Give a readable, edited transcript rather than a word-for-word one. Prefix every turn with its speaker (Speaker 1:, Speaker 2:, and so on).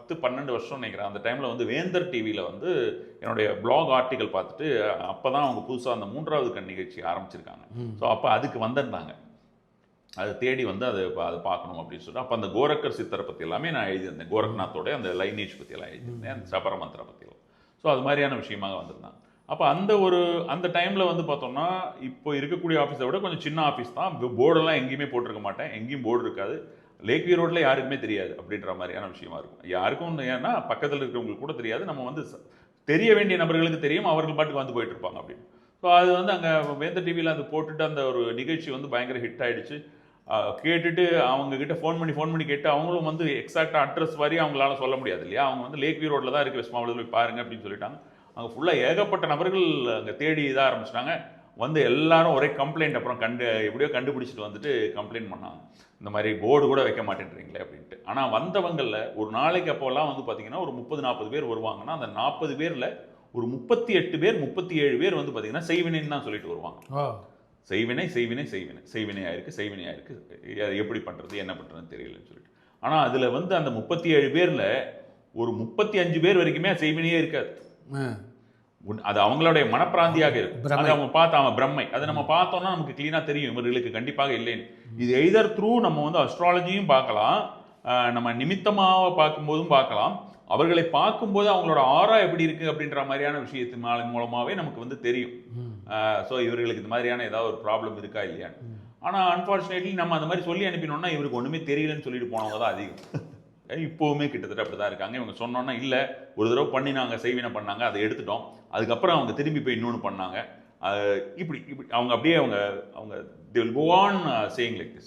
Speaker 1: 10-12 வருஷம் நினைக்கிறேன். அந்த டைமில் வந்து வேந்தர் டிவியில் வந்து என்னுடைய பிளாக் ஆர்டிக்கல் பார்த்துட்டு அப்போ தான் அவங்க புதுசாக அந்த 3வது கண் நிகழ்ச்சி ஆரம்பிச்சிருக்காங்க. ஸோ அப்போ அதுக்கு வந்திருந்தாங்க. அதை தேடி வந்து அதை பார்க்கணும் அப்படின்னு சொல்லிட்டு அப்போ அந்த கோரக்கர் சித்தரை பற்றி எல்லாமே நான் எழுதியிருந்தேன். கோரக்நாத்தோட அந்த லைனேஜ் பற்றியெல்லாம் எழுதியிருந்தேன், அந்த சபரமந்திர பற்றியெல்லாம். ஸோ அது மாதிரியான விஷயமாக வந்திருந்தாங்க. அப்போ அந்த டைமில் வந்து பார்த்தோம்னா இப்போ இருக்கக்கூடிய ஆஃபீஸை விட கொஞ்சம் சின்ன ஆஃபீஸ் தான். போர்டெல்லாம் எங்கேயுமே போட்டிருக்க மாட்டேன், எங்கேயும் போர்டு இருக்காது. லேக்வியூ ரோட்டில் யாருக்குமே தெரியாது அப்படின்ற மாதிரியான விஷயமா இருக்கும். யாருக்கும் ஏன்னா பக்கத்தில் இருக்கிறவங்களுக்கு கூட தெரியாது. நம்ம வந்து தெரிய வேண்டிய நபர்களுக்கு தெரியும், அவர்கள் பாட்டுக்கு வந்து போயிட்டு இருப்பாங்க அப்படின்னு. ஸோ அது வந்து அங்கே வேந்தர் டிவியில் அது போட்டுட்டு அந்த ஒரு நிகழ்ச்சி வந்து பயங்கர ஹிட் ஆகிடுச்சு. கேட்டுட்டு அவங்கக்கிட்ட ஃபோன் பண்ணி கேட்டு அவங்களும் வந்து எக்ஸாக்டாக அட்ரஸ் வரையும் அவங்களால சொல்ல முடியாது இல்லையா. அவங்க வந்து லேக்வியூ ரோட்டில் தான் இருக்குது, வெஸ்ட் மாவட்டத்தில் போய் பாருங்க அப்படின்னு சொல்லிட்டாங்க. அங்கே ஃபுல்லாக ஏகப்பட்ட நபர்கள் அங்கே தேடி இதாக ஆரம்பிச்சிட்டாங்க. வந்து எல்லாரும் ஒரே கம்ப்ளைண்ட். அப்புறம் எப்படியோ கண்டுபிடிச்சிட்டு வந்துட்டு கம்ப்ளைண்ட் பண்ணாங்க, இந்த மாதிரி போர்டு கூட வைக்க மாட்டேன்றீங்களே அப்படின்ட்டு. ஆனால் வந்தவங்களில் ஒரு நாளைக்கு அப்போல்லாம் வந்து பார்த்தீங்கன்னா ஒரு 30-40 பேர் வருவாங்கன்னா அந்த 40 பேரில் ஒரு 38 பேர் 37 பேர் வந்து பார்த்தீங்கன்னா செய்வினைன்னு தான் சொல்லிட்டு வருவாங்க. செய்வினையாக இருக்குது, எப்படி பண்ணுறது என்ன பண்ணுறதுன்னு தெரியலன்னு சொல்லிட்டு. ஆனால் அதில் வந்து அந்த 37 பேரில் ஒரு 35 பேர் வரைக்குமே செய்வினையே இருக்காது. அது அவங்களுடைய மனப்பிராந்தியாக இருக்கும். அது அவங்க பார்த்து பிரம்மை, அதை நம்ம பார்த்தோம்னா நமக்கு கிளீனா தெரியும் இவர்களுக்கு கண்டிப்பாக இல்லைன்னு. இது எய்தர் த்ரூ நம்ம வந்து அஸ்ட்ராலஜியும் பார்க்கலாம், நம்ம நிமித்தமாக பார்க்கும்போதும் பார்க்கலாம். அவர்களை பார்க்கும்போது அவங்களோட ஆரா எப்படி இருக்கு அப்படின்ற மாதிரியான விஷயத்தின் மூலமாகவே நமக்கு வந்து தெரியும். ஸோ இவர்களுக்கு இது மாதிரியான ஏதாவது ஒரு ப்ராப்ளம் இருக்கா இல்லையான்னு. ஆனால் அன்ஃபார்ச்சுனேட்லி நம்ம அந்த மாதிரி சொல்லி அனுப்பினோம்னா இவருக்கு ஒன்றுமே தெரியலன்னு சொல்லிட்டு போனவங்க தான் அதிகம். இப்போவுமே கிட்டத்தட்ட அப்படி தான் இருக்காங்க. இவங்க சொன்னோன்னா இல்லை ஒரு தடவை பண்ணி நாங்கள் செய்வினை பண்ணாங்க, அதை எடுத்துட்டோம், அதுக்கப்புறம் அவங்க திரும்பி போய் இன்னொன்று பண்ணாங்க, இப்படி அவங்க அப்படியே அவங்க they will go on saying like this.